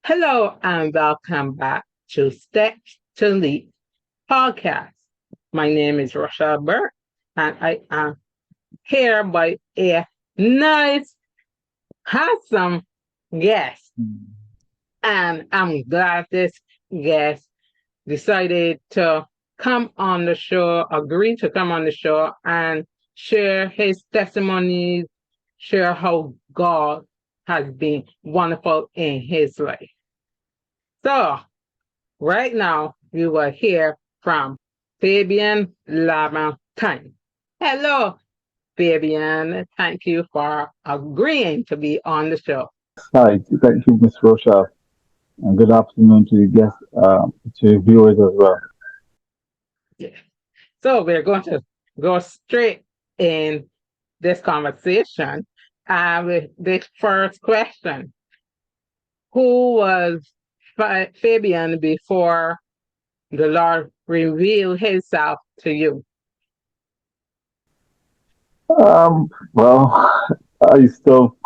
Hello and welcome back to Steps to Lead podcast. My name is Rochelle and I am here by a nice, handsome guest. And I'm glad this guest decided to come on the show, agreed to come on the show and share his testimonies, share how God has been wonderful in his life. So, right now, we will hear from Fabian Lamontagne. Hello, Fabian. Thank you for agreeing to be on the show. Hi, thank you, Miss Rochelle, and good afternoon to your guests, to your viewers as well. Yeah. So we're going to go straight in this conversation with the first question. Who was Fabian before the Lord revealed himself to you? Well, I still,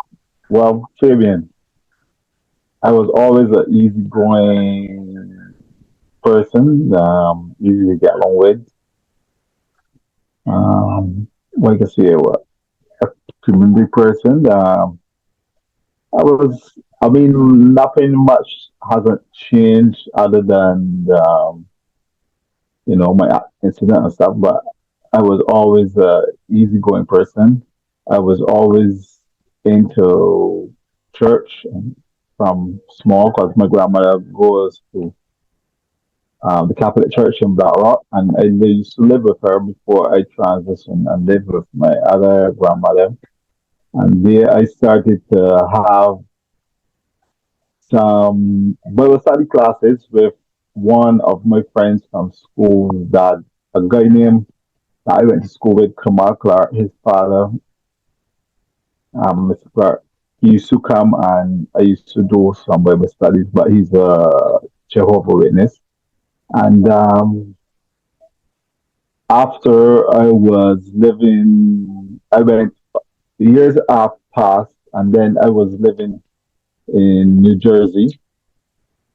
Fabian, I was always an easygoing person, easy to get along with. Like I say, a community person. I mean, nothing much hasn't changed other than, my incident and stuff, but I was always a easygoing person. I was always into church from small because my grandmother goes to the Catholic Church in Black Rock, and I used to live with her before I transitioned and lived with my other grandmother. And there I started to have some Bible study classes with one of my friends from school that a guy named that I went to school with, Kamal Clark, his father, Mr. Clark. He used to come and I used to do some Bible studies, but he's a Jehovah Witness. And after I was living, I went years have passed, and then I was living in New Jersey,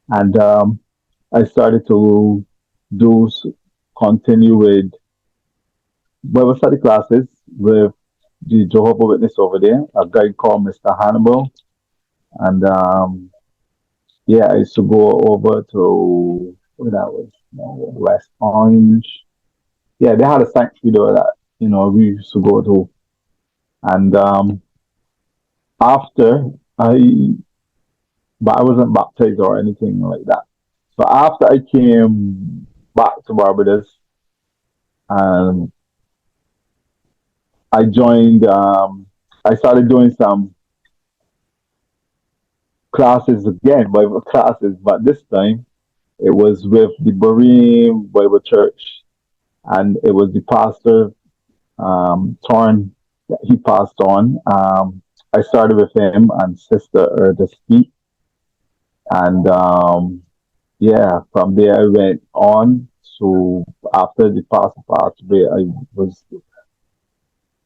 and I started to do continue with Bible study classes with the Jehovah Witness over there, a guy called Mr. Hannibal. And yeah, I used to go over to where that was, West Orange. Yeah, they had a sanctuary there that we used to go to. And after I, but I wasn't baptized or anything like that. So after I came back to Barbados, and I joined, I started doing some classes again, Bible classes, but this time it was with the Berean Bible Church, and it was the pastor, Torn, that he passed on. I started with him and Sister Erda Speak, and yeah, from there I went on. So after the pastor passed away, was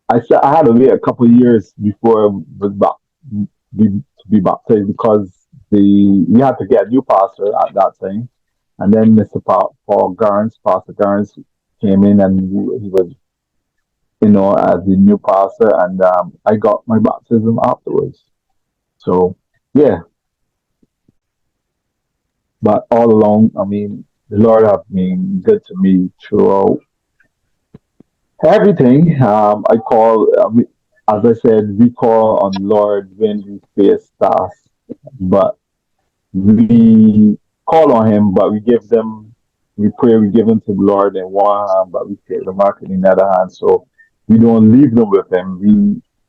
I had to wait a couple of years before I was to be baptized because we had to get a new pastor at that time. And then Mr. Paul Garns, Pastor Garns, came in and he was, as the new pastor, and I got my baptism afterwards. So, yeah, but all along, I mean, the Lord have been good to me throughout everything. As I said, we call on Lord when we face tasks, but we call on Him, but we pray, we give them to the Lord in one hand, but we take the mark in the other hand. So we don't leave them with Him.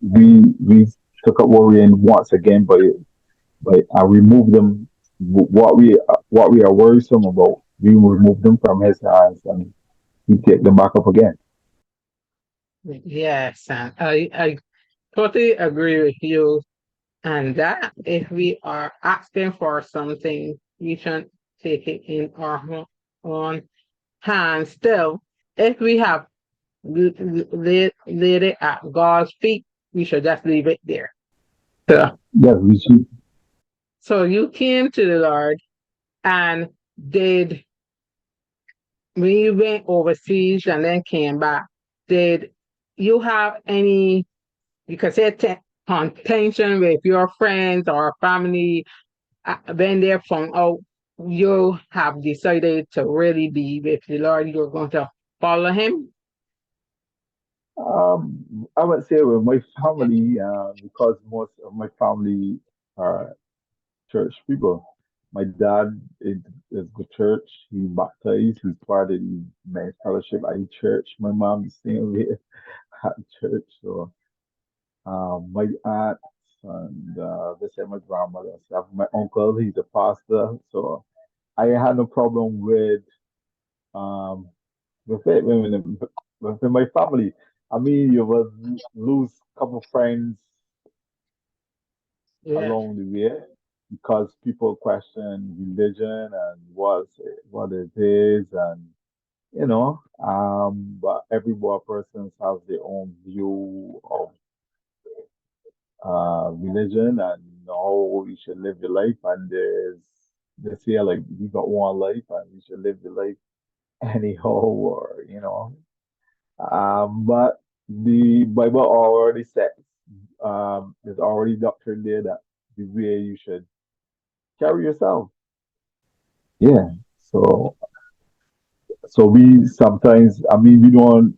We took up worrying once again, but I remove them. What we are worrisome about, we remove them from His hands and we take them back up again. Yes, and I totally agree with you. And that if we are asking for something, we should take it in our own hands. Still, if we have laid it at God's feet, we should just leave it there. So, Yes, we should. So you came to the Lord, and did when you went overseas and then came back, did you have any, you could say, contention with your friends or family when they found out you have decided to really be with the Lord, you're going to follow Him? I would say with my family, because most of my family are church people. My dad is good church. He baptized. He's part of the men's fellowship at the church. My mom the same way at church. So my aunt and this is my grandmother. So I have my uncle. He's a pastor. So I had no problem um with it with my family. I mean, you will lose a couple friends Yeah. along the way because people question religion and what it is, and but every one person has their own view of religion and how you should live your life. And they say like you got one life and you should live your life anyhow, or but the Bible already says, there's already doctrine there that the way you should carry yourself. Yeah. So we sometimes, I mean, we don't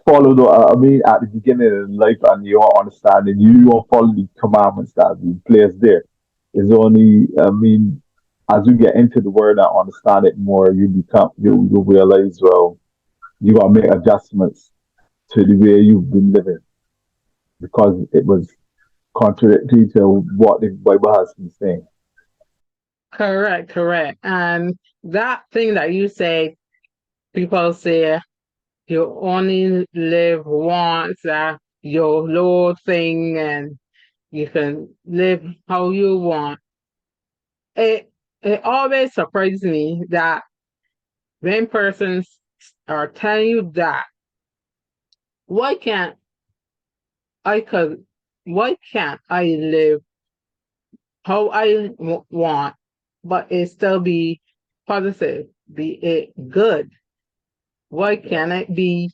follow the. I mean, at the beginning of life, and you don't understand, and you don't follow the commandments that be placed there. It's only, I mean, as you get into the word and understand it more, you realize, well, you gotta make adjustments to the way you've been living because it was contradictory to what the Bible has been saying. Correct, correct. And that thing that you say, people say you only live once, your Lord thing, and you can live how you want. It it always surprises me that when persons are telling you that, why can't I could why can't I live how I want, but it still be positive, be it good? Why can't it be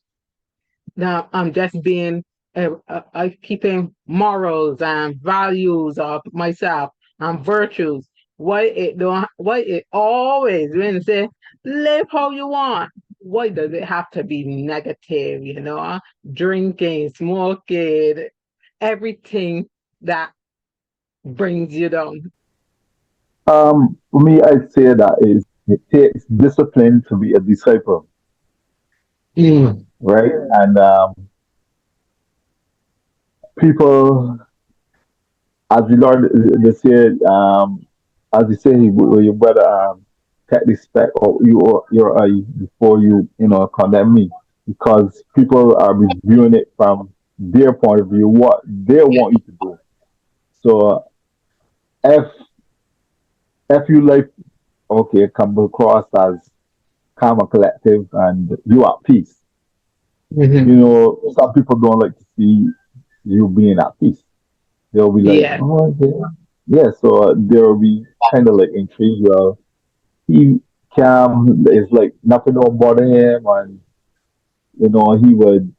now I'm just being I keeping morals and values of myself and virtues. Why it always when it say live how you want? Why does it have to be negative, Drinking, smoking, everything that brings you down. For me, I'd say that it takes discipline to be a disciple, Mm. right? And people, as the Lord, they say, as you say, your brother, take the speck or your eye before condemn me, because people are reviewing it from their point of view, what they want you to do. So if you like, okay, come across as calm and collective and you are at peace. Mhm. Some people don't like to see you being at peace. They'll be like, Yeah. oh, yeah. So they'll be kind of like intrigued. Well, he calm is like nothing don't bother him, and he would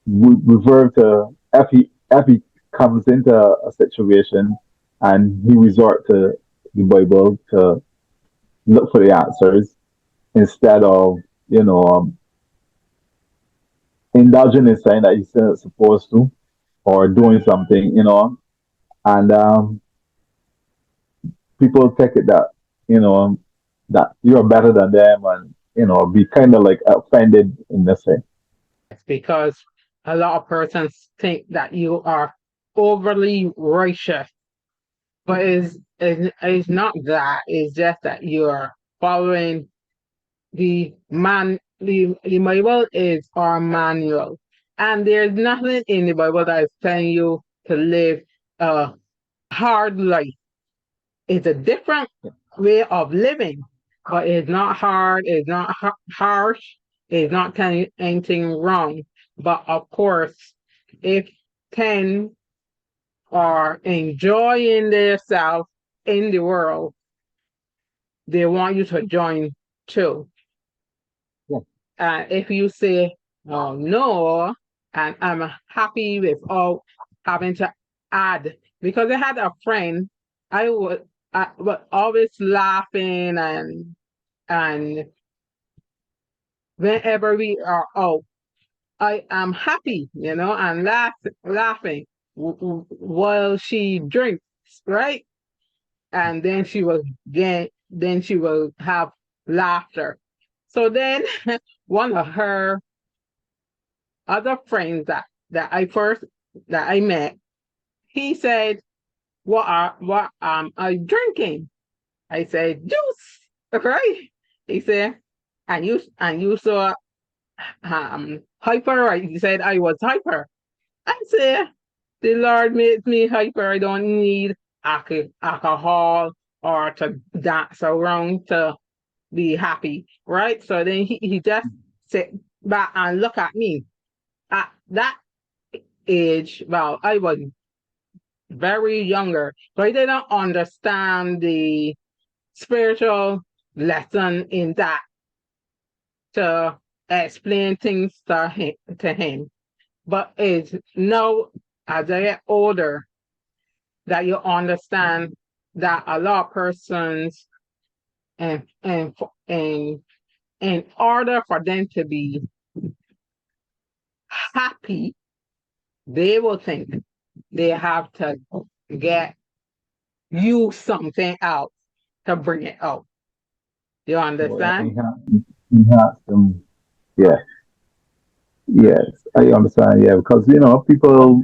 revert to if he comes into a situation and he resort to the Bible to look for the answers instead of you know um, indulging in saying that he's not supposed to or doing something, and people take it that that you're better than them, and be kind of like offended in this way. Because a lot of persons think that you are overly righteous. But it's not that. It's just that you're following the Bible is our manual. And there's nothing in the Bible that is telling you to live a hard life. It's a different way of living, but it's not hard, it's not harsh, it's not telling you anything wrong. But of course, if 10 are enjoying themselves in the world, they want you to join too. Yeah. And if you say, oh no, and I'm happy without having to add, because I had a friend, I was always laughing and whenever we are out, I am happy, and laughing while she drinks, right? And then she will have laughter. So then one of her other friends that I met, he said, what are you drinking? I said, juice, right? He said, and you saw hyper, right? He said I was hyper. I said, the Lord made me hyper. I don't need alcohol or to dance around to be happy, right? So then he just sit back and look at me. At that age, well, I was very younger, so I didn't understand the spiritual lesson in that to explain things to him. But it's now as I get older that you understand that a lot of persons and in order for them to be happy, they will think they have to get use something else to bring it out. You Well, understand? enhance them. Yeah. Yes, I understand. Yeah, because people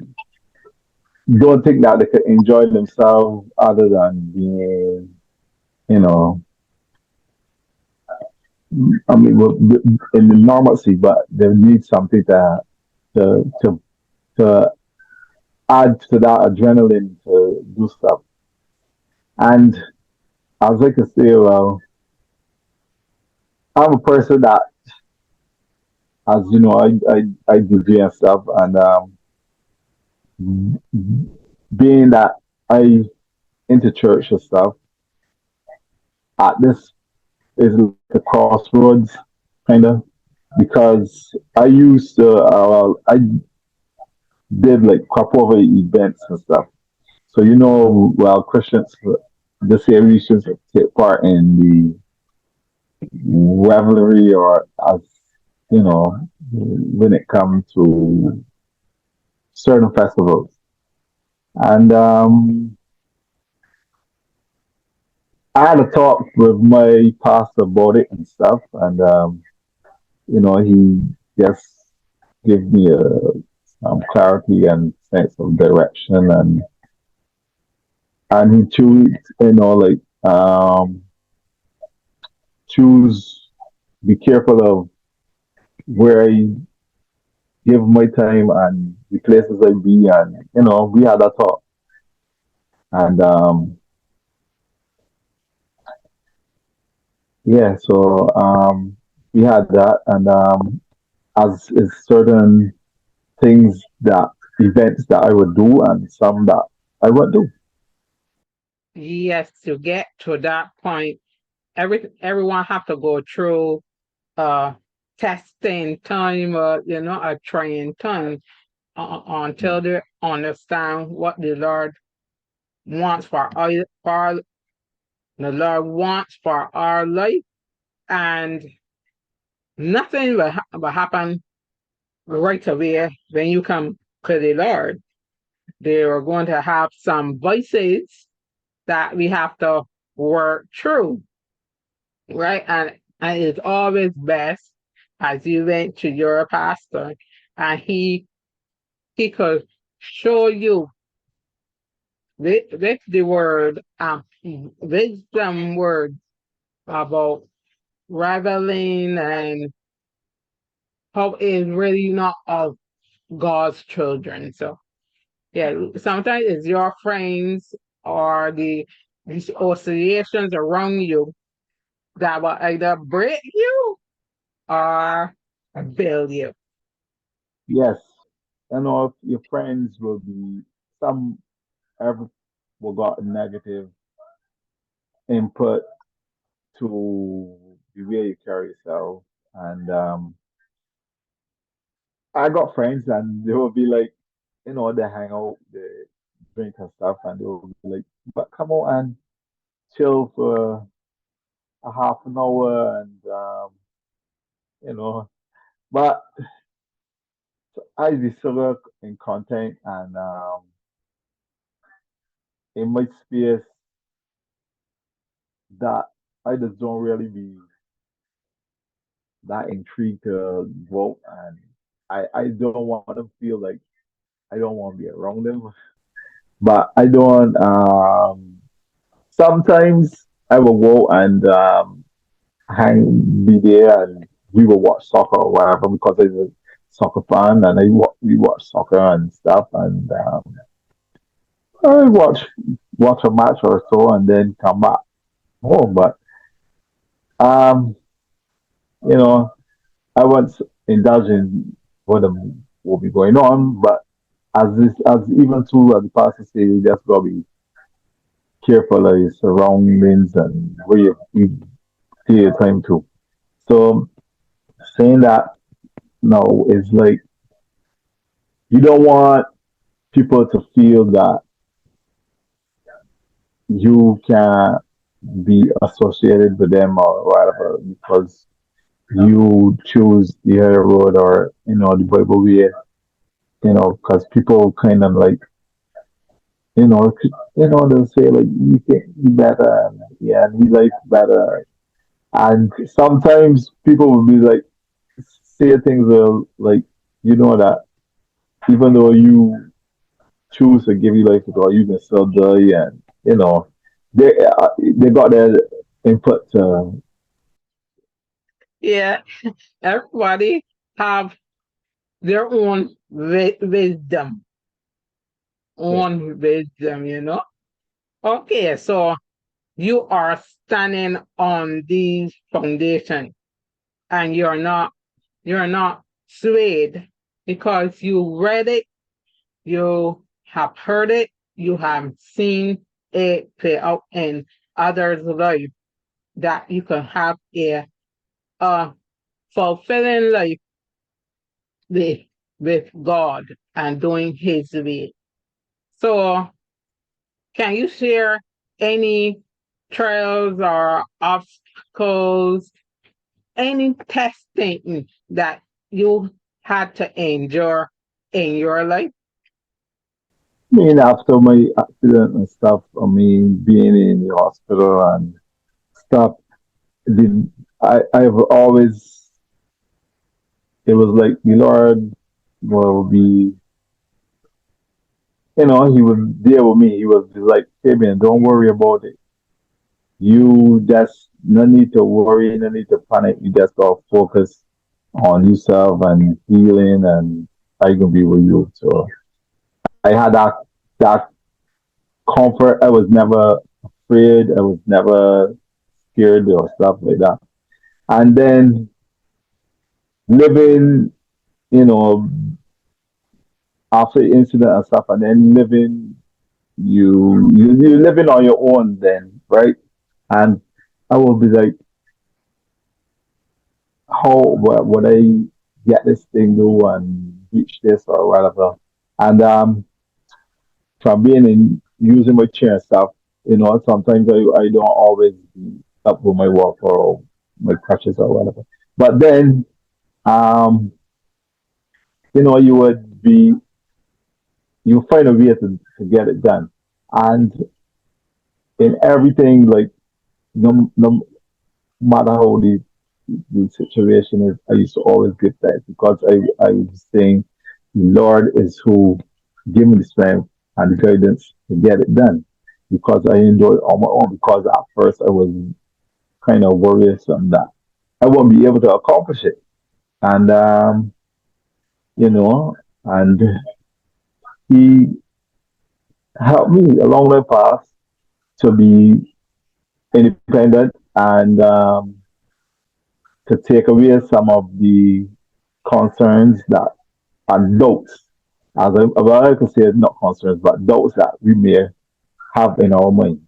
don't think that they can enjoy themselves other than being, you know, I mean, in the normalcy, but they need something to to to add to that adrenaline to do stuff. And as I can say, well, I'm a person that, as you know, I DJ and stuff, and being that I into church and stuff, at this is like a crossroads, kind of, because I used to, I did like crossover events and stuff. So well, Christians, this year we should take part in the revelry, or as when it comes to certain festivals. And I had a talk with my pastor about it and stuff, and he just gave me some clarity and sense of direction, and he chose, like choose be careful of where I give my time and the places I be, and we had a talk, and yeah, so we had that, and as is certain things that events that I would do, and some that I would do. Yes, to get to that point, everyone have to go through uh testing time, a trying time until they understand what wants for our, for the Lord wants for our life, and nothing will happen right away when you come to the Lord. They are going to have some voices that we have to work through, right? And it's always best as you went to your pastor and he could show you with the word wisdom words about reveling and how it's really not of God's children. So yeah, sometimes it's your friends or these associations around you that will either break you or build you. Yes, your friends will be some. ever got negative input to the way you carry yourself. And I got friends and they will be like, they hang out, they drink and stuff, and they will be like, but come out and chill for a half an hour and you know. But I be still in content and in my space that I just don't really be that intrigued to vote, and I don't want to feel like I don't want to be around them. But I don't sometimes I will go and hang be there and we will watch soccer or whatever because I'm a soccer fan and we watch soccer and stuff and I watch a match or so and then come back home. But um, you know, I won't indulge in what will be going on. But as even too as the pastor say, you just gotta be careful of your surroundings and where you take your time to. So saying that now is like you don't want people to feel that you can be associated with them or whatever because you choose the other road or the Bible way, because people kind of like they'll say like you think you better and yeah, and he life better, and sometimes people will be like say things like that even though you choose to give you life to God, you can still die, and they got their input. Yeah, everybody have their own wisdom, Yeah. Okay, so you are standing on these foundation and you're not swayed because you read it, you have heard it, you have seen it play out in others' life that you can have a fulfilling life with, with God and doing His will. So, can you share any trials or obstacles, any testing that you had to endure in your life? I mean, after my accident and stuff, I mean, being in the hospital and stuff, did I've always it was like the Lord will be, He was there with me. He was like, Fabian, don't worry about it. You just no need to worry, no need to panic. You just gotta focus on yourself and healing, and I can be with you. So I had that comfort. I was never afraid. I was never scared or stuff like that. And then living, you know, after the incident and stuff, and then living, you living on your own then, right? And I will be like, how would I get this thing do and reach this or whatever? And from being in using my chair and stuff, sometimes I don't always be up with my walk or my crutches or whatever. But then, um, you would be you find a way to get it done. And in everything, like no matter how the situation is, I used to always give thanks because I was saying, Lord is who give me the strength and the guidance to get it done. Because I enjoy it on my own. Because at first I was kind of worrisome that I won't be able to accomplish it. And you know, and he helped me along the path to be independent and to take away some of the concerns that and doubts as I, well, I could say not concerns, but doubts that we may have in our mind.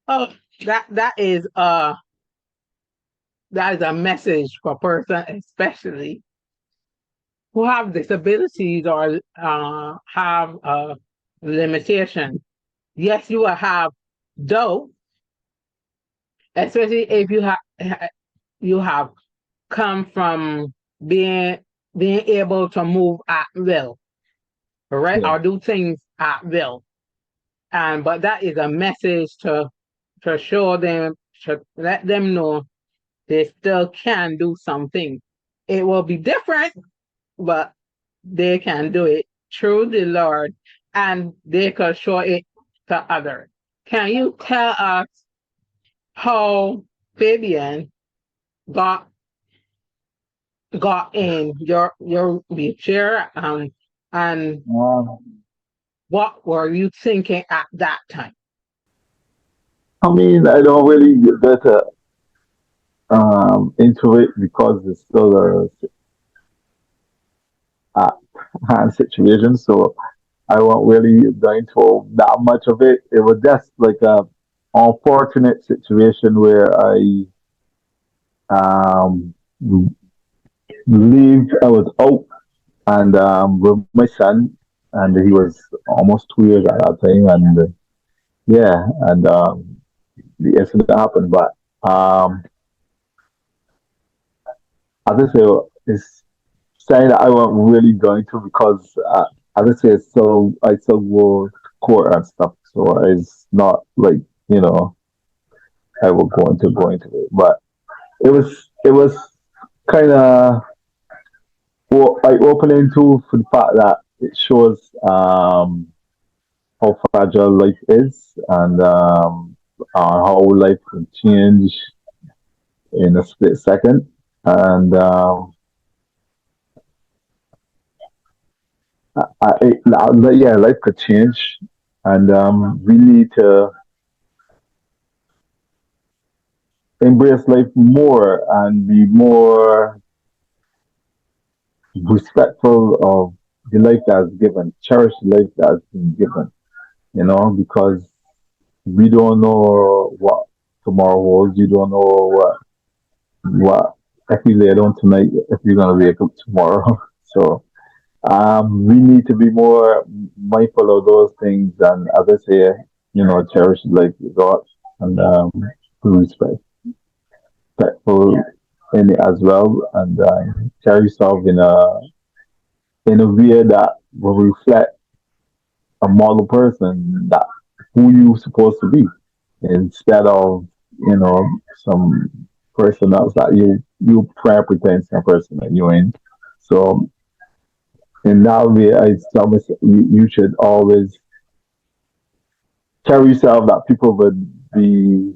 Oh, that that is a message for person, especially who have disabilities or have a limitation. Yes, you will have doubt, especially if you have come from being being able to move at will, right, Yeah, or do things at will. And but that is a message to show them, to let them know they still can do something. It will be different, but they can do it through the Lord, and they can show it to others. Can you tell us how Fabian got got in your wheelchair, and um, what were you thinking at that time? I mean, I don't really get into it because it's still a hand situation. So I won't really go into that much of it. It was just like a unfortunate situation where I um leave. I was out and with my son, and he was almost 2 years at that time, and yeah, and the incident happened. But as I say, it's saying that I wasn't really going to because as I say, so I still go to court and stuff, so it's not like you know I will go into it, but it was kind of eye opening too for the fact that it shows how fragile life is and how life can change in a split second. And yeah, life could change, and we need to embrace life more and be more respectful of the life that's given, cherish the life that's been given, because we don't know what tomorrow holds. You don't know what if you lay down tonight, if you're gonna wake up tomorrow. So we need to be more mindful of those things, and as I say, cherish life you got, and be respectful in it as well, and carry yourself in a way that will reflect a model person that who you supposed to be, instead of some person else that you try to pretend some person that you ain't. So in that way, I tell myself you should always carry yourself that people would be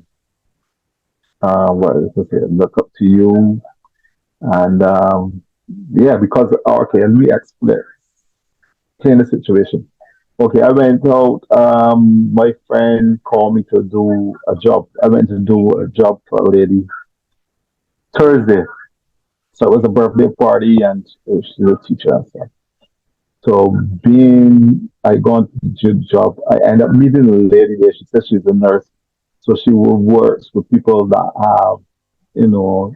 what is it, say, look up to you, and yeah, because okay, let me explain the situation. Okay, I went out. My friend called me to do a job. I went to do a job for a lady Thursday. So it was a birthday party, and she's a teacher and stuff. So being I gone to the job, I end up meeting a lady there. She says she's a nurse, so she works with people that have, you know,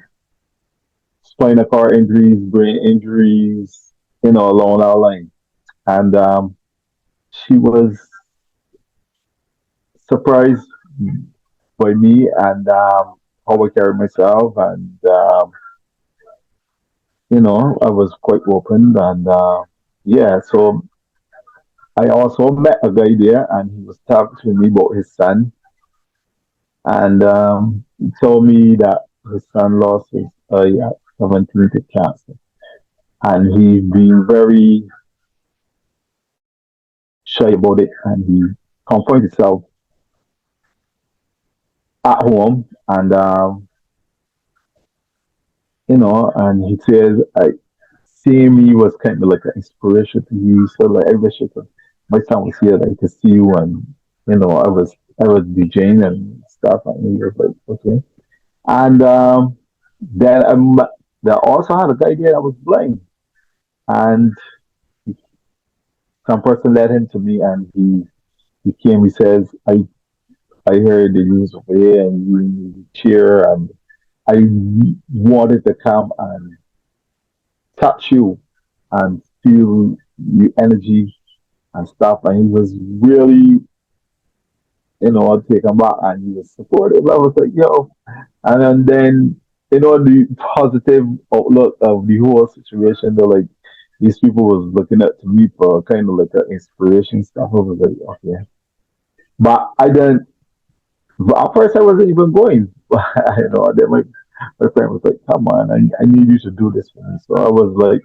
spinal cord injuries, brain injuries, along our line. And she was surprised by me and how I carry myself, and I was quite open, and yeah. So I also met a guy there, and he was talking to me about his son, and he told me that his son lost his eye at 17 to cancer, and he's been very shy about it, and he confined himself at home, and and he says, seeing me was kind of like an inspiration to you. So like I wish it my son was here, like to see you, and I was DJing and stuff, and he was like, okay. And then they also had a guy there that was blind, and some person led him to me, and he came. He says, I heard the news over here, and you cheer, and I wanted to come and touch you and feel your energy and stuff. And he was really, taken back, and he was supportive. I was like, yo. And then, the positive outlook of the whole situation, like, these people was looking up to me for kind of like an inspiration stuff. I was like, okay. But I didn't, but at first I wasn't even going. Then my friend was like, come on, I need you to do this for me. So I was like,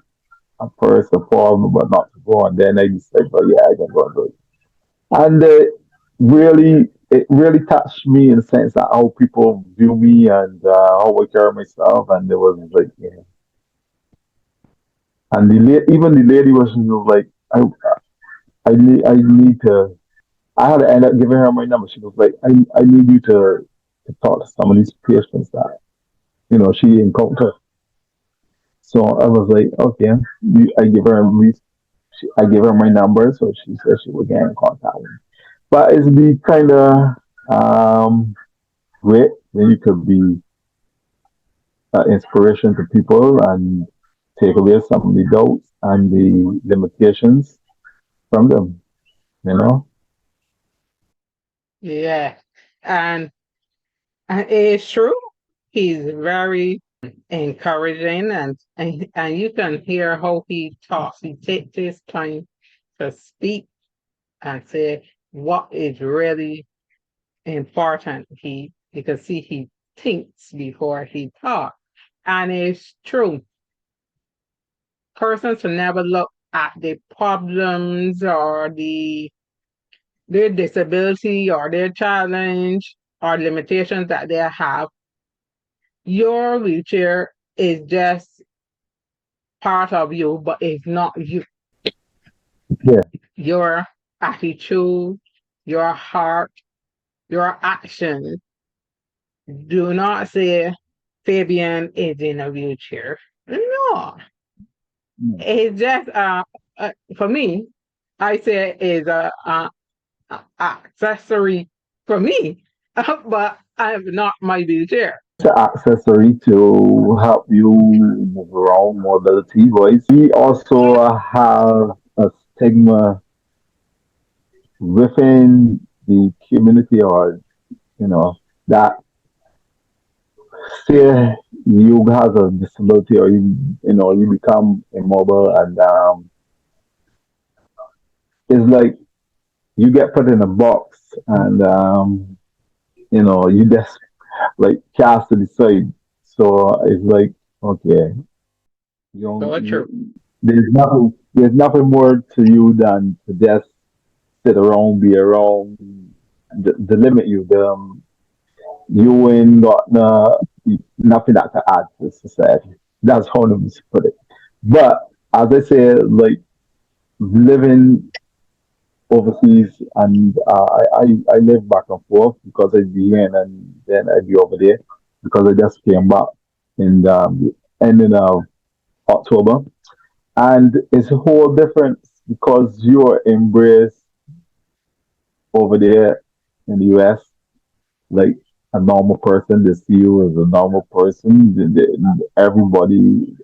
at first appalled, but not to go. And then I decided, oh yeah, I can go and do it. And it really touched me in the sense that how people view me and how I carry myself. And it was like, yeah. And even the lady was like, I need to. I had to end up giving her my number. She was like, I need you to talk to some of these patients that she encountered. So I was like, okay. I give her my number, so she said she would get in contact with me. But it's the kind of great that you could be inspiration to people and take away some of the doubts and the limitations from them. You know? Yeah. And, and it's true. He's very encouraging, and you can hear how he talks. He takes his time to speak and say what is really important. You can see he thinks before he talks. And it's true. Persons should never look at the problems or their disability or their challenge or limitations that they have. Your wheelchair is just part of you, but it's not you. Yeah. Your attitude, your heart, your actions do not say Fabian is in a wheelchair. No, Mm. it's just for me. I say is a accessory for me, but I'm not my wheelchair. It's an accessory to help you move around, mobility wise. We also have a stigma within the community, or that say you have a disability, or you become immobile, and it's like you get put in a box, and you just like cast to the side. So it's like, okay, So true. there's nothing more to you than to just sit around, be around. The limit you, you ain't got nothing that can add to society. That's how I'm put it. But as I say, like, living overseas, and I live back and forth because I be here and then I be over there because I just came back in the ending of October. And it's a whole difference because you're embraced over there in the US like a normal person. They see you as a normal person. Everybody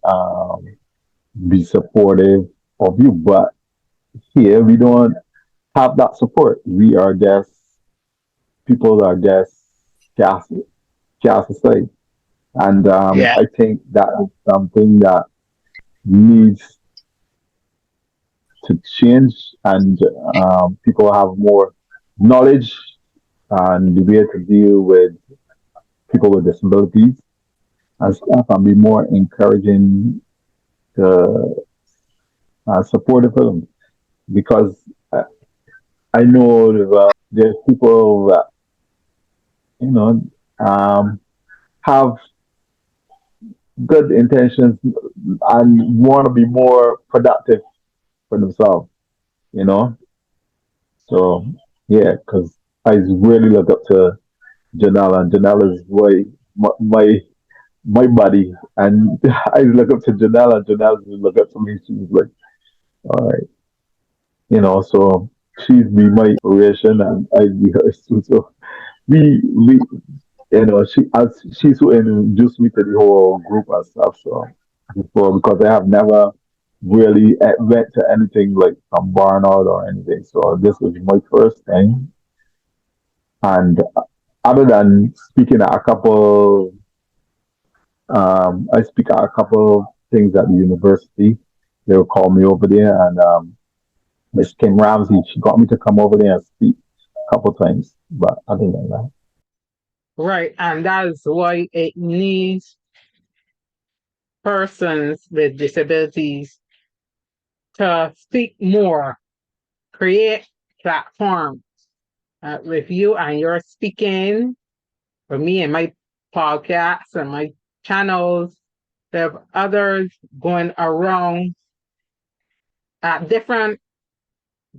be supportive of you. But here we don't have that support. We are just people are just cast cast aside. And Yeah. I think that is something that needs to change, and people have more knowledge and the way to deal with people with disabilities and stuff, and be more encouraging to supportive of them. Because I know there's people that you know um, have good intentions and want to be more productive for themselves. You know, so yeah, because I really look up to Janela, and Janela is my buddy, and I look up to Janela. Janela look up to me. She was like, "All right." So she'd be my inspiration and I'd be hers too. So we she's who introduced me to the whole group and stuff. So before, because I have never really went to anything like from Barnard or anything. So this was my first time. And other than speaking at a couple, I speak at a couple things at the university. They will call me over there, and Miss Kim Ramsey, she got me to come over there and speak a couple times. But other than that, Right. And that's why it needs persons with disabilities to speak more, create platforms with you and your speaking, for me and my podcasts and my channels. There are others going around at different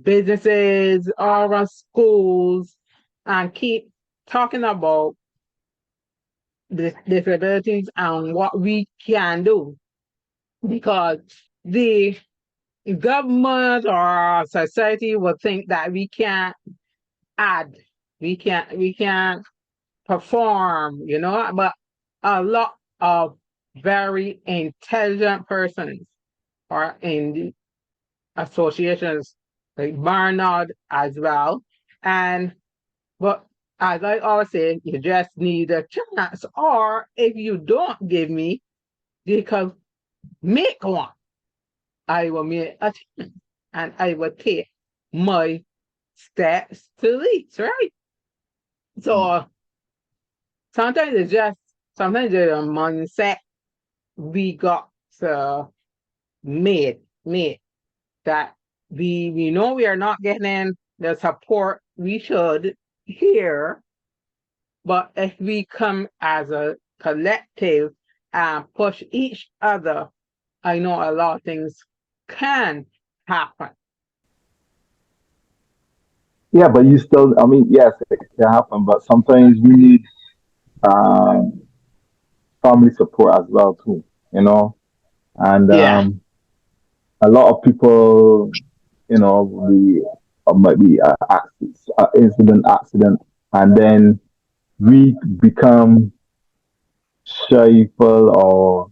businesses or around schools and keep talking about disabilities and what we can do, because the government or society will think that we can't add, we can't perform, but a lot of very intelligent persons are in the associations like Barnard as well. And but as I always say, you just need a chance, or if you don't give me, you can make one. I will make a chance and I will take my steps to reach, right? So sometimes it's just sometimes the mindset we got uh, made that we know we are not getting the support we should here, but if we come as a collective and push each other, I know a lot of things can happen. yeah, but you still, I mean, yes, it can happen, but sometimes we need um, family support as well too, you know. And Yeah, a lot of people, we might be accident, and then we become shyful, or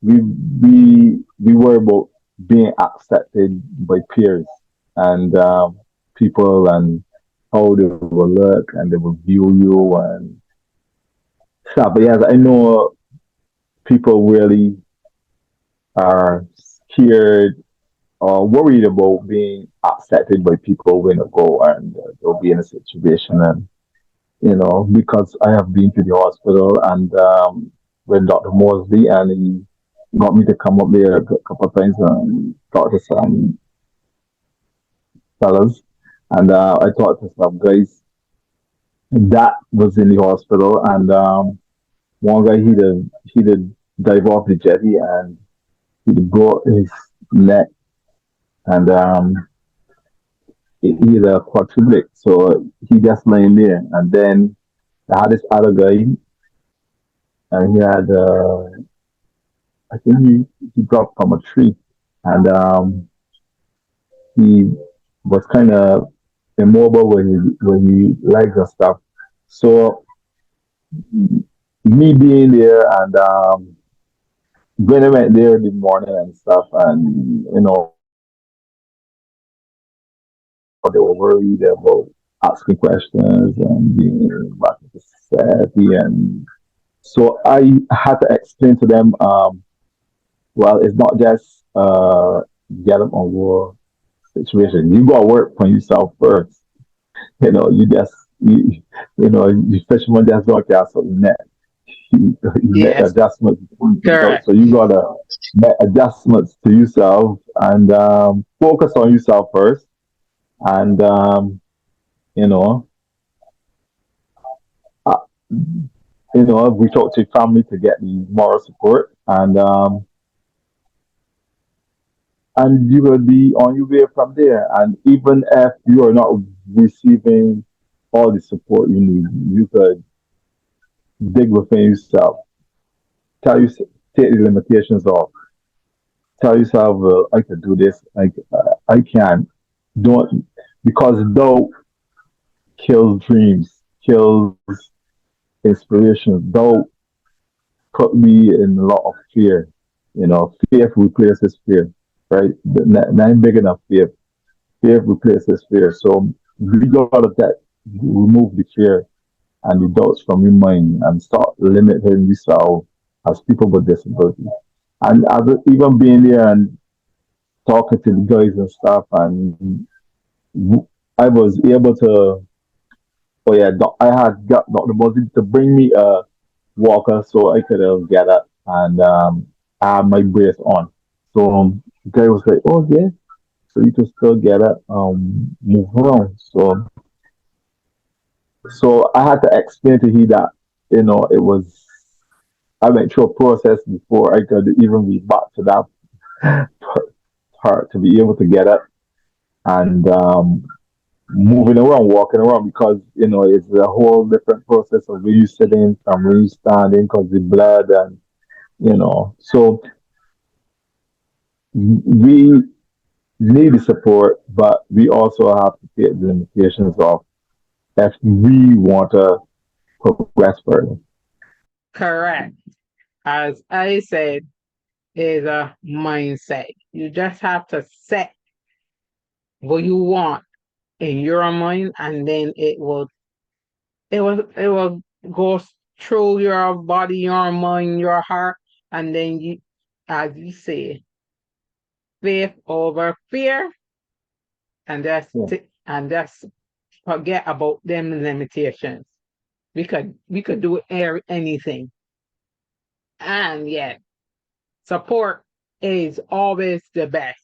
we we worry about being accepted by peers and people, and how they will look and they will view you and stuff. But yes, I know people really are scared or worried about being accepted by people when they go and they'll be in a situation. And because I have been to the hospital and when Dr. Mosley, and he got me to come up there a couple of times and talk to some fellas, and I talked to some guys that was in the hospital, and one guy, he did dive off the jetty and he broke his neck, and he had a quadriplegic, so he just laying there. And then I had this other guy, and he had, I think he dropped from a tree, and he was kind of immobile when he legs and stuff. So me being there, and when I went there in the morning and stuff, and they were worried about asking questions and being back in society. And so I had to explain to them, well, it's not just get them on war situation. You gotta work for yourself first. You just you fisherman just don't cast on the net. You make yes, adjustments. correct. So you gotta make adjustments to yourself and focus on yourself first. And you know, uh, we talk to family to get the moral support, and you will be on your way from there. And even if you are not receiving all the support you need, you could dig within yourself, tell you take the limitations off, tell yourself, I can do this, I can. don't, because doubt kills dreams, kills inspiration. Doubt put me in a lot of fear. You know, fear replaces fear, right? Not big enough fear. Fear replaces fear. So we gotta remove the fear and the doubts from your mind and start limiting yourself as people with disabilities. And as even being there and talking to the guys and stuff, and I was able to. Oh yeah, I had got Dr. Moses to bring me a walker so I could get up and I had my brace on. So the guy was like, "Oh yeah, so you can still get up, move around." So I had to explain to he that it was I went through a process before I could even be back to that part to be able to get up and moving around, walking around because it's a whole different process of where you sitting from where you standing because the blood and so we need the support, but we also have to take the limitations of if we want to progress further. Correct. As I said, is a mindset. You just have to set what you want in your mind, and then it will go through your body, your mind, your heart, and then you, as you say, faith over fear, and Yeah. just forget about them limitations. We could do anything, and yet support is always the best.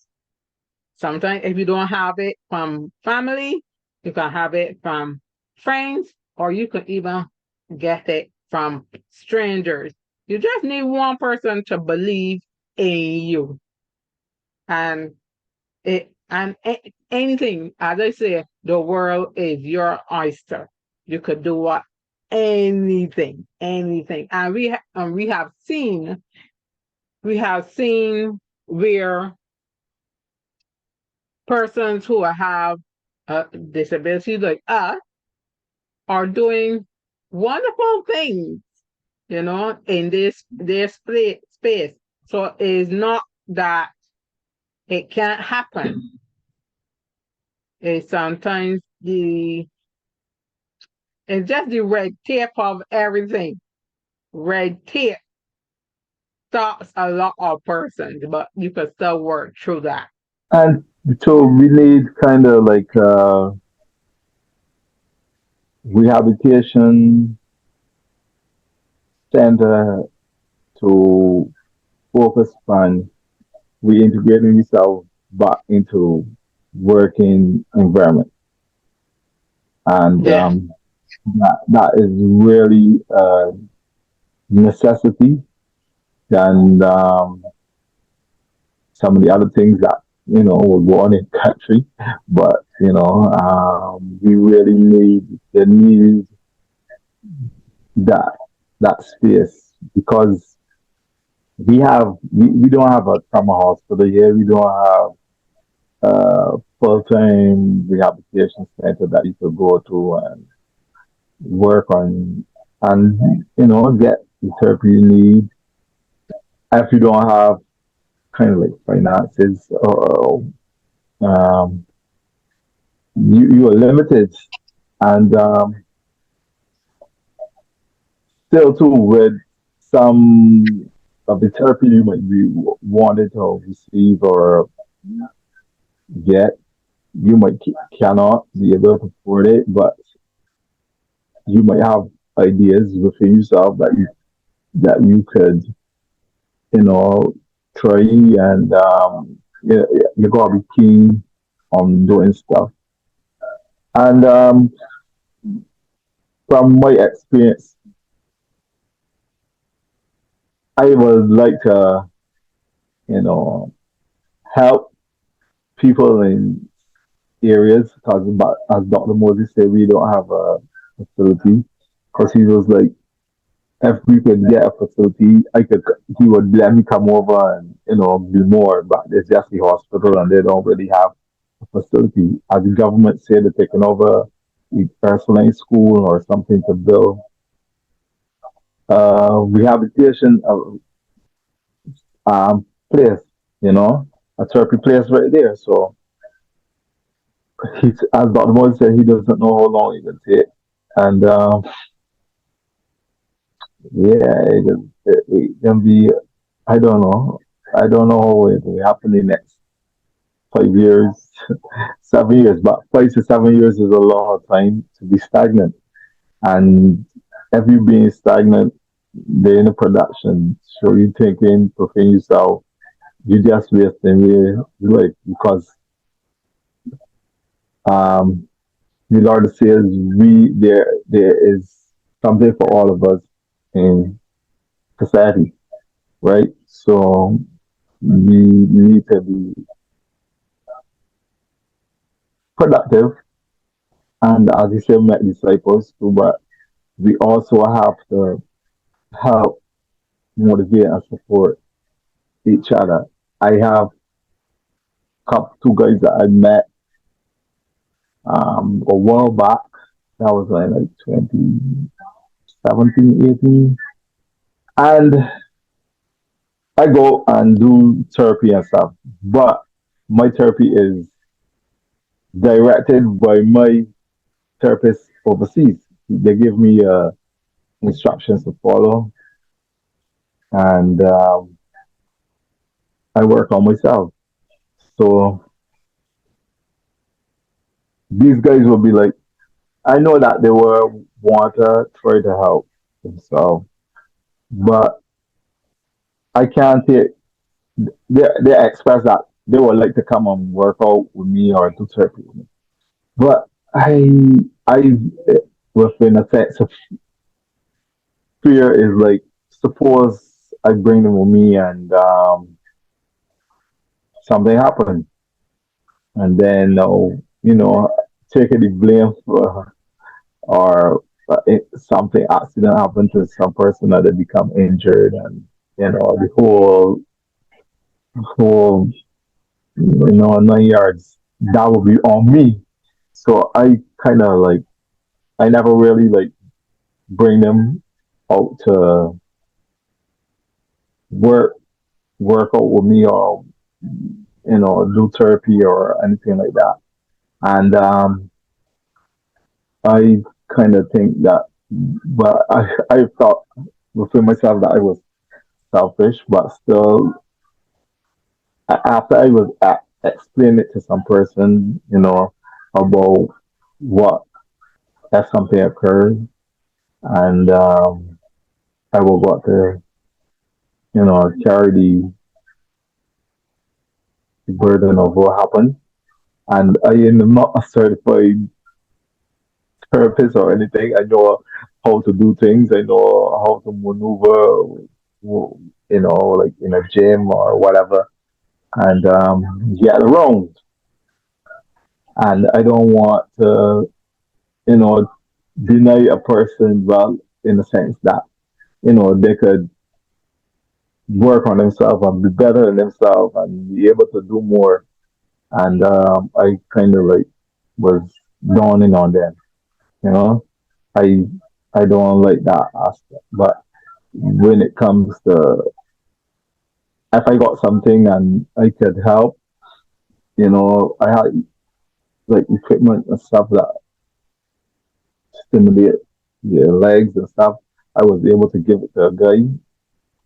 Sometimes if you don't have it from family, you can have it from friends, or you can even get it from strangers. You just need one person to believe in you. And anything, as I say, the world is your oyster. You could do what anything. And we have seen where persons who have disabilities like us are doing wonderful things, in this space. So it's not that it can't happen. It's sometimes it's just the red tape of everything. Red tape stops a lot of persons, but you can still work through that. And so we need kind of like rehabilitation center to focus on reintegrating yourself back into working environment. And Yeah, that is really a necessity than some of the other things that will go on in the country. But we really need that that space because we don't have a trauma hospital here. We don't have a full time rehabilitation center that you could go to and work on and get the therapy you need. If you don't have kind of like finances or you are limited and still too with some of the therapy you might be wanted to receive or get you might cannot be able to afford it but you might have ideas within yourself that you could you know try and you gotta be keen on doing stuff and from my experience I would like to you know help people in areas because as Dr. Moses said, we don't have a facility. Because he was like, if we could get a facility, he would let me come over and be more. But it's just the hospital, and they don't really have. facility. As the government said, they're taking over the personalized school or something to build rehabilitation place, you know, a therapy place right there. So as Dr. Moore said, he doesn't know how long it will take. And yeah, it can be, I don't know. I don't know how it will happen in the next 5 years, 7 years, but 5 to 7 years is a lot of time to be stagnant. And if you being stagnant, they're in the production, so you thinking, preparing yourself, you just wasting your life because um, the Lord says there is something for all of us in society, right? So we need to be productive, and as you said, make disciples too. But we also have to help, motivate, and support each other. I have two guys that I met a while back. That was like 2017, 18. And I go and do therapy and stuff. But my therapy is directed by my therapist overseas. They give me instructions to follow, and I work on myself. So these guys will be like, I know that they will want to try to help themselves, but I can't take. They express that they would like to come and work out with me or do therapy with me, but I within a sense of fear is like, suppose I bring them with me and something happened, and then taking the blame for, or something accident happened to some person that they become injured, and the whole 9 yards that would be on me. So I kind of like, I never really like bring them out to work work out with me, or do therapy or anything like that. And I kind of think that, but I felt within myself that I was selfish, but still, after I was explain it to some person, about what if something occurred, and I will got to, carry the burden of what happened. And I am not a certified therapist or anything. I know how to do things. I know how to maneuver, like in a gym or whatever, and get around. And I don't want to, you know, deny a person, well, in the sense that, they could work on themselves and be better than themselves and be able to do more. And I kind of like was dawning on them, you know. I I don't like that aspect. But when it comes to, if I got something and I could help, I had like equipment and stuff that stimulate your legs and stuff. I was able to give it to a guy,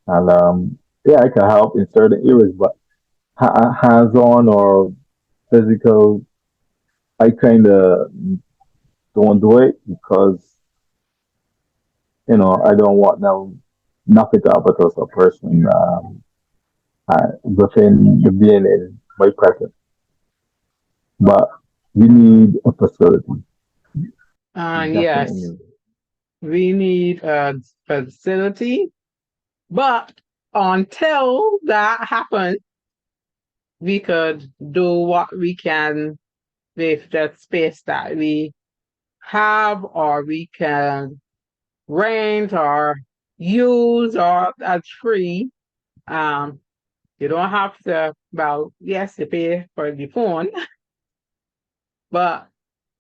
and yeah, I can help in certain areas, but hands-on or physical, I kind of don't do it because I don't want nothing to happen to a person within the being in my presence. But we need a facility, Yes, definitely. we need a facility, but until that happens, we could do what we can with the space that we have, or we can rent or use, or that's free. Um, you don't have to, well, yes, you pay for the phone, but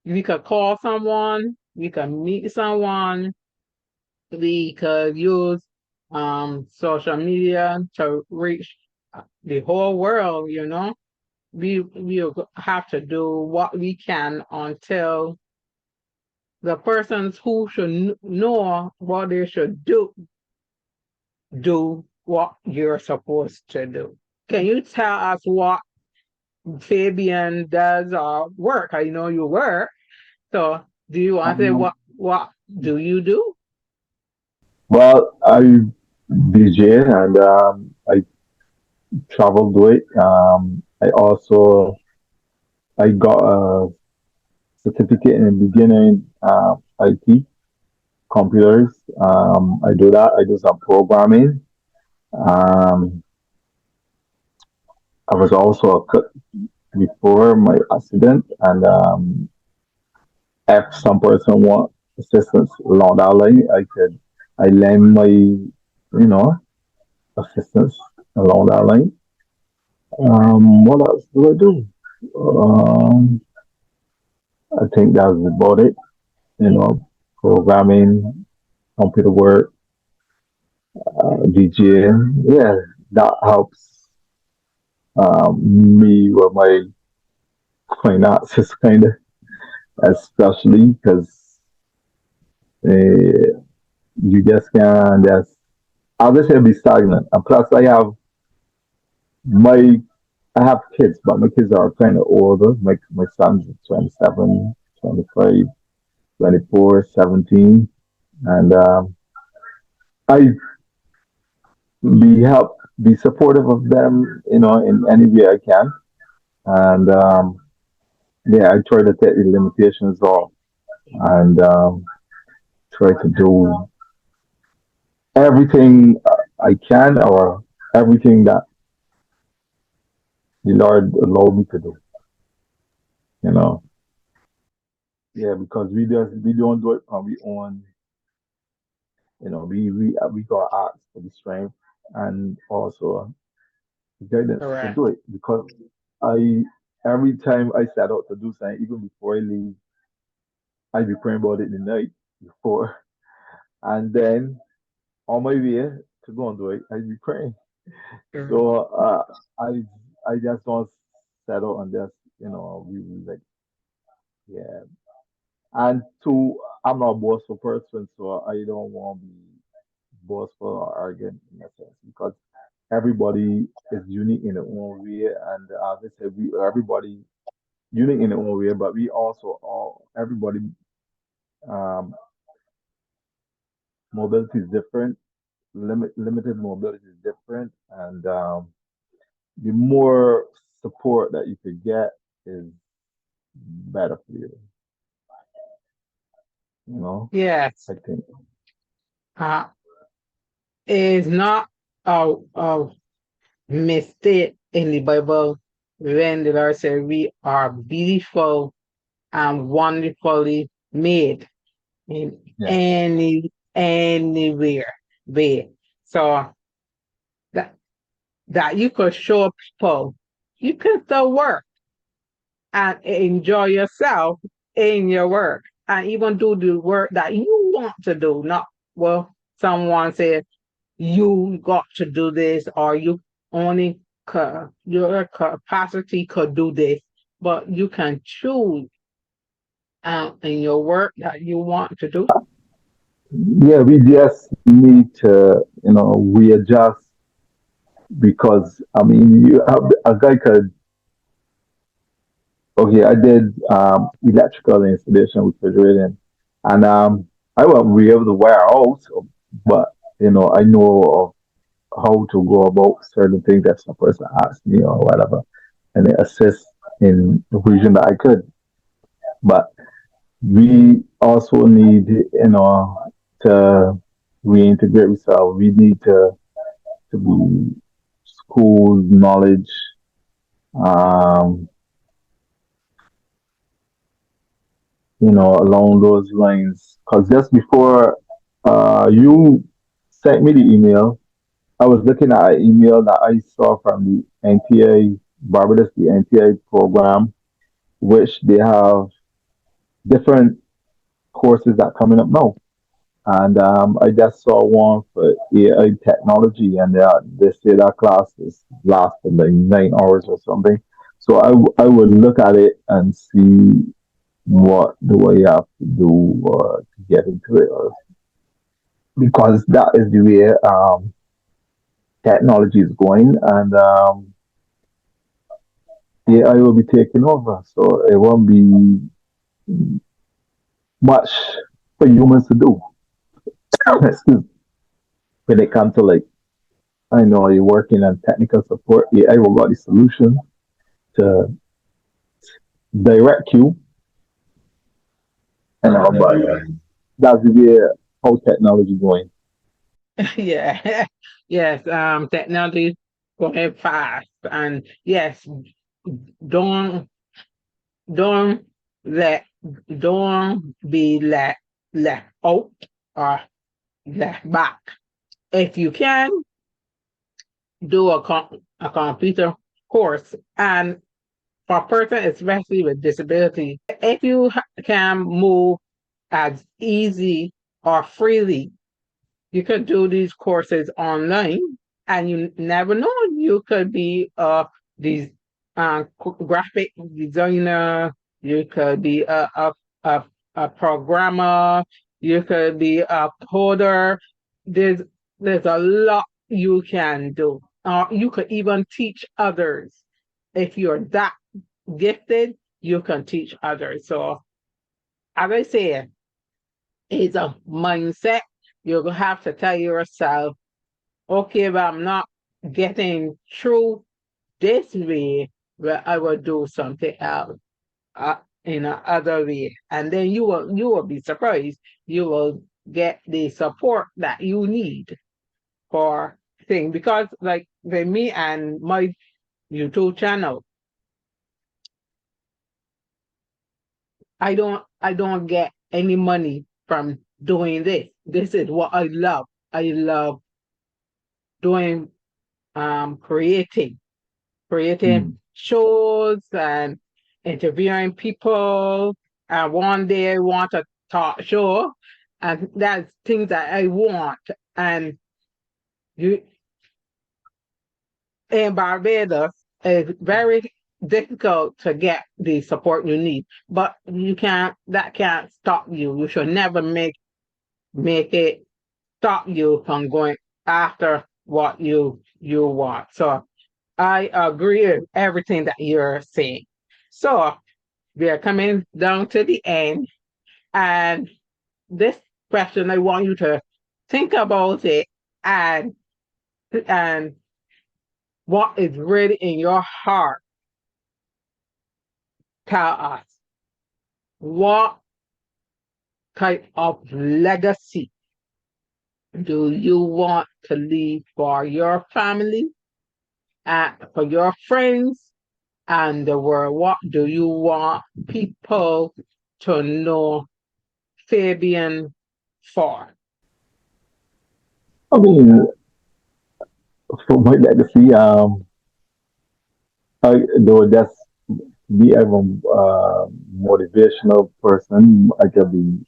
we could call someone, we could meet someone, we could use social media to reach the whole world, you know. We have to do what we can until the persons who should know what they should do what you're supposed to do. Can you tell us what Fabian does work? I know you work. So do you want to say Um, what do you do? well, I DJ and I traveled with. I also I got a certificate in the beginning IT computers. I do that. I do some programming. Um, I was also a cook before my accident, and if some person want assistance along that line, I lend my assistance along that line. What else do I do? I think that's about it. Programming, computer work, DJing. Yeah, that helps me with my finances, kind of, especially because uh, you just can't just, I'll just say be stagnant. And plus, my, I have kids, but my kids are kind of older. My son's 27, 25, 24, 17. And I be supportive of them, in any way I can. And yeah, I try to take the limitations off and try to do everything I can or everything that the Lord allowed me to do. You know, yeah, because we don't do it on we own. We got ask for the strength and also guidance to Correct. do it because I every time I set out to do something, even before I leave, I be praying about it the night before, and then on my way to go and do it, I be praying. Mhm. So I just don't settle on this, we like yeah. And two, I'm not a boastful person, so I don't want to be boastful or arrogant in a sense because everybody is unique in their own way, and as I said, we everybody unique in their own way, but we also all everybody um, mobility is different, limited mobility is different, and the more support that you could get is better for you. You know, Yes. I think. Uh, is not a mistake in the Bible when the Lord said we are beautiful and wonderfully made in Yeah, anywhere way. So that you could show people you can still work and enjoy yourself in your work and even do the work that you want to do, not well someone said you got to do this or you only your capacity could do this, but you can choose in your work that you want to do. yeah. We just need to, readjust because I mean, a guy could. Okay, I did electrical installation refrigerating, and I won't be able to wire out, but I know how to go about certain things that some person asked me or whatever, and it assists in the region that I could. But we also need, to reintegrate ourselves. We need to be school knowledge, um, along those lines. Because just before you sent me the email, I was looking at an email that I saw from the NTA, Barbados, the NTA program, which they have different courses that coming up now. And I just saw one for AI technology, and they say that class is lasting like 9 hours or something. So I would look at it and see what do I have to do to get into it, because that is the way technology is going, and AI will be taking over. So it won't be much for humans to do. Excuse me. When it comes to like, I know you're working on technical support, AI will got the solution to direct you, and all, but that's the way how technology going. Yeah, yes, technology going fast, and yes, don't don't let don't be left out or left back. If you can do a computer course, and for a person especially with disability, if you can move as easy or freely, you could do these courses online, and you never know. You could be these graphic designer. You could be a, a programmer. You could be a coder. There's there's a lot you can do. You could even teach others. If you're that gifted, you can teach others. So as I say, it's a mindset. You're gonna have to tell yourself, okay, but I'm not getting through this way, but I will do something else uh, in another way. And then you will be surprised. You will get the support that you need for things. Because like with me and my YouTube channel, I don't get any money from doing this. This is what I love. I love doing creating Mm. shows and interviewing people. And one day I want a talk show, and that's things that I want. And you in Barbados, it's very difficult to get the support you need. But you can't that can't stop you. You should never make it stop you from going after what you want. So I agree with everything that you're saying. So we are coming down to the end, and this question I want you to think about it, and and what is really in your heart. Tell us what type of legacy do you want to leave for your family and for your friends and the world? What do you want people to know Fabian for? I mean, for my legacy, though that's me as a motivational person, I could be,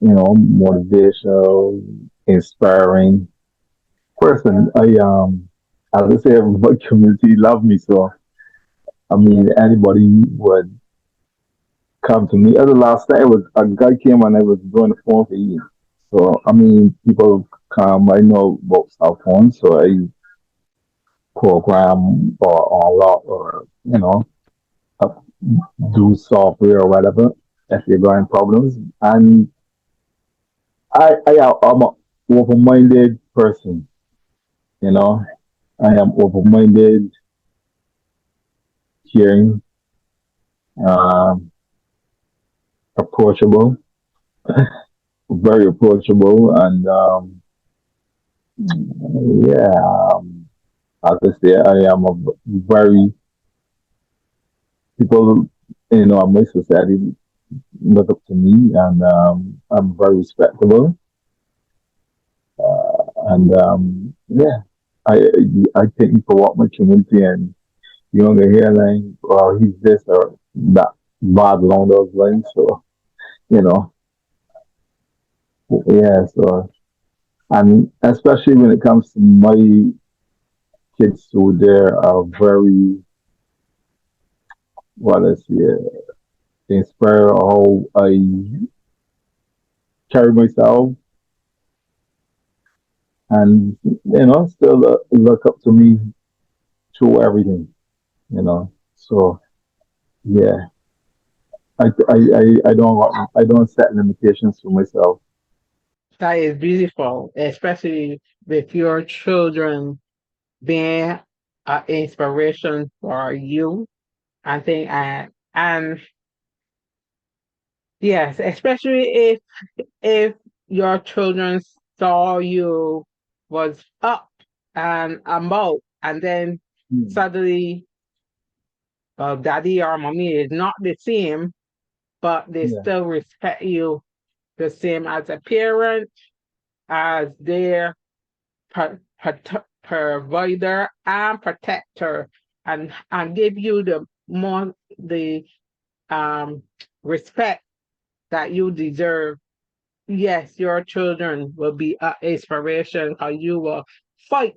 motivational, inspiring person. As I say, my community love me, so I mean, anybody would come to me. As the last night, was a guy came and I was doing the phone for you. So I mean, people come. I know about cell phones, so I program or unlock or uh, do software or whatever if you're going problems. And I'm an open-minded person. You know, I am open-minded, caring, um, approachable, very approachable, and yeah, as I say, I am a very people, in my society look up to me, and I'm very respectable, and yeah, I I thank you for what my community, and younger hairline, or he's this or that, bad along those lines. So, you know, yeah. So, and especially when it comes to my kids, so they are very, what is it, inspire how I carry myself, and still look up to me through everything. So yeah, I don't set limitations for myself. That is beautiful, especially with your children being an inspiration for you. I think, and yes, especially if your children saw you was up and about, and then Mm. suddenly, daddy or mommy is not the same, but they Yeah, still respect you the same as a parent, as their provider and protector, and give you the um respect that you deserve. Yes, your children will be an inspiration because you will fight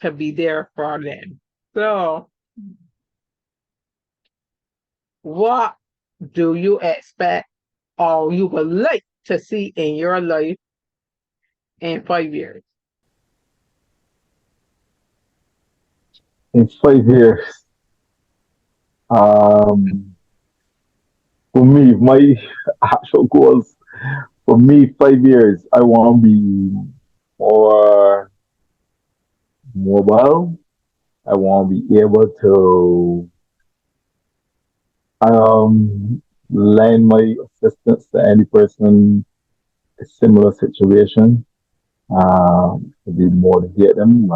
to be there for them. So, what do you expect or you would like to see in your life in 5 years? in 5 years. Um, for me, my actual goals for me, 5 years, I want to be more mobile. I want to be able to um lend my assistance to any person in a similar situation. To be motivate them,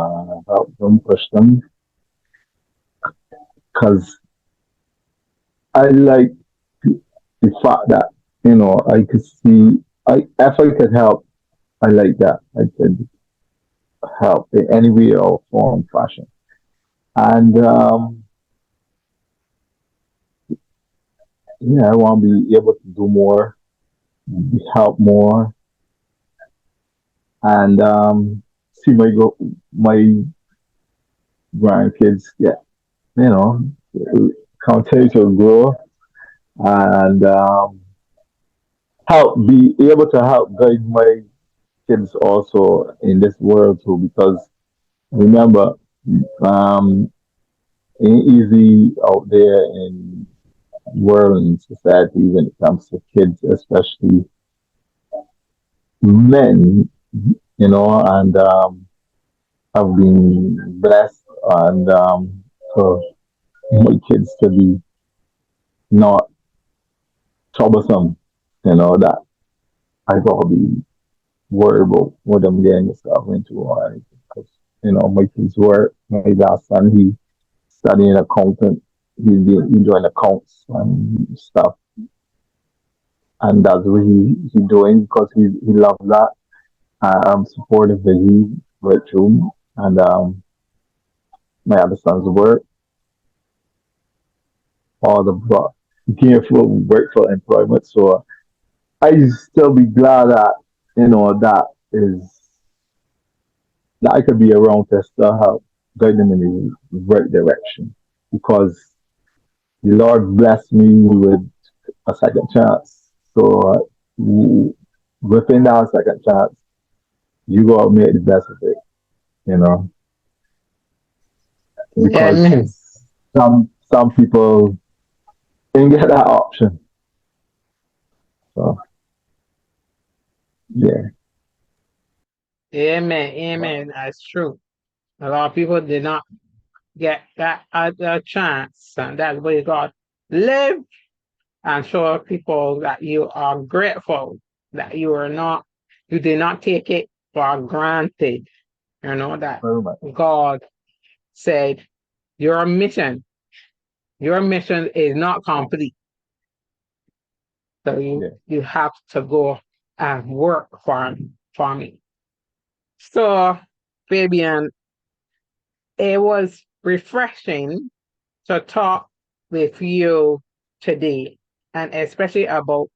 help them, push them, because I like the fact that I could see. I if I could help, I like that. I could help in any way or form, fashion, and yeah, I want to be able to do more, help more, and see my grandkids get you know continue to grow, and help be able to help guide my kids also in this world too, because remember, um ain't easy out there in world and society when it comes to kids, especially men, and I've been blessed, and for my kids to be not troublesome, that I gotta be worried about what I'm getting myself into, or anything. Because my kids work. My last son, he studying accountant. He doing accounts and stuff, and that's what he doing because he loves that. I'm supportive that he went through, and my other son's work, all the gainful workful employment. So I still be glad that that is that I could be around to still help guide them in the right direction, because the Lord blessed me with a second chance. So within that second chance, you gotta make the best of it, you know, because Amen. some people didn't get that option. So yeah, Amen. Amen. That's true. A lot of people did not get that other chance. And that's why God live and show people that you are grateful, that you did not take it for granted. That very much. God said, your mission, your mission is not complete. So Yeah. you have to go and work for me. So, Fabian, it was refreshing to talk with you today, and especially about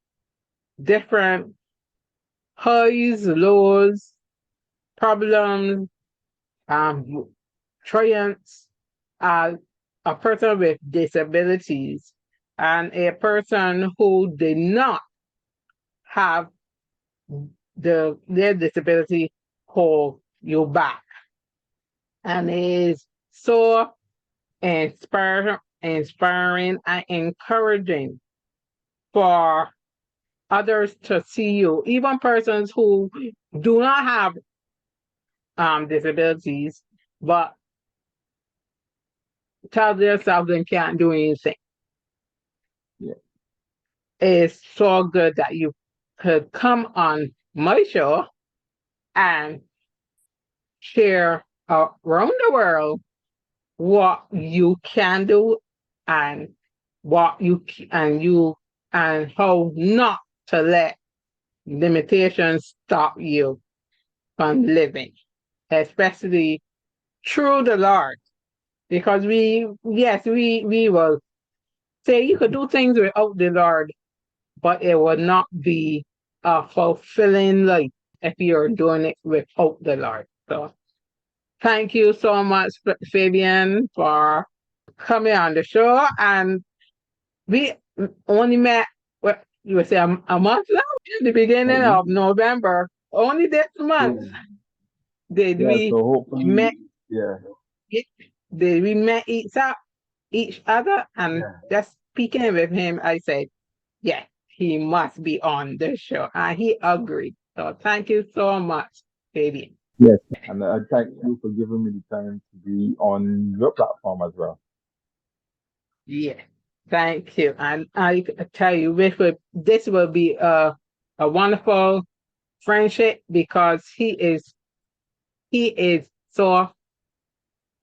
different highs, lows, problems, triumphs as a person with disabilities and a person who did not have their disability hold you back. And it is so inspiring and encouraging for others to see you, even persons who do not have disabilities, but tell themselves they can't do anything. Yeah. It's so good that you could come on my show and share around the world what you can do and what and how not to let limitations stop you from living, especially through the Lord. Because we will say you could do things without the Lord, but it will not be a fulfilling life if you're doing it without the Lord. So thank you so much, Fabian, for coming on the show. And we only met, what you would say, a month now, in the beginning Yeah. of November. Only this month did Yeah. we So hopefully, met. yeah. Did we met each other, and just speaking with him, I said, yeah, he must be on the show. And he agreed. So thank you so much, Fabian. Yes. And I thank you for giving me the time to be on your platform as well. Yeah, thank you. And I tell you, this will be a wonderful friendship because he is so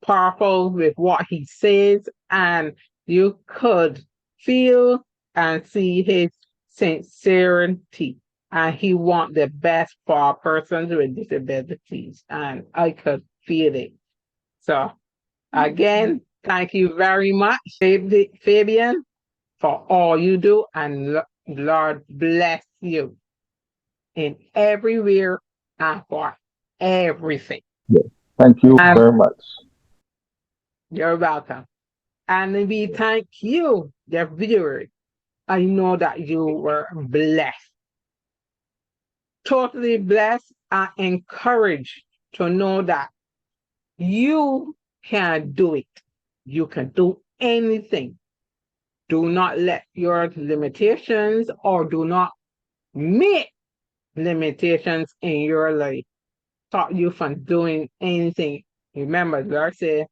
powerful with what he says, and you could feel and see his sincerity. And he wants the best for persons with disabilities, and I could feel it. So again, thank you very much, Fabian, for all you do, and Lord bless you in everywhere and for everything. Yes. Thank you And very much. you're welcome. And we thank you, the viewers. I know that you were blessed, totally blessed and encouraged to know that you can do it. You can do anything. Do not let your limitations or do not make limitations in your life stop you from doing anything. Remember, Lord said,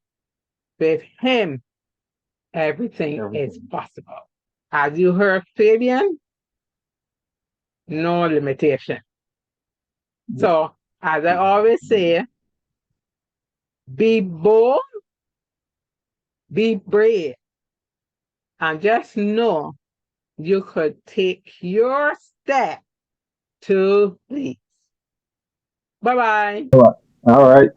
with Him, everything is Everything. possible. As you heard Fabian, no limitation. Yes. So, as I always say, be bold, be brave, and just know you could take your step to lead. Bye bye. All right.